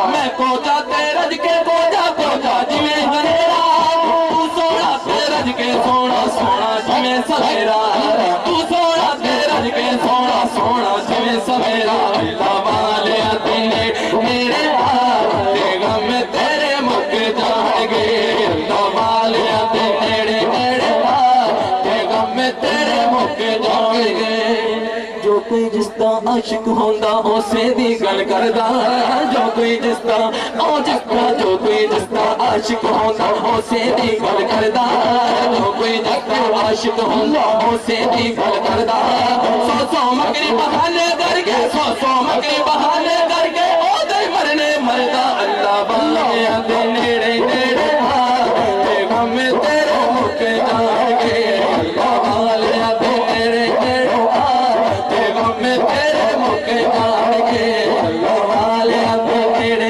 मैं पहुंचा ते रज के पहुंचा जिमें हनेरा तू सोना ते रज के सोना सोना जिमें सवेरा तू सोना ते रज के सोना सोना जिमें सवेरा वालिया तेरे मेरे ते गम तेरे मुक जाएंगे वालिया तेरे मेरे ते गम तेरे मुक जाएंगे। जो कोई जिसदा आशिक होंदा उसे दी गल करदा जो कोई जिसदा जो कोई जिसदा आशिक होंदा उसे दी गल करदा जो कोई जिसदा आशिक होंदा उसे दी गल करदा। सौ मकरी बहाने करके सौ मकरी बहाने करके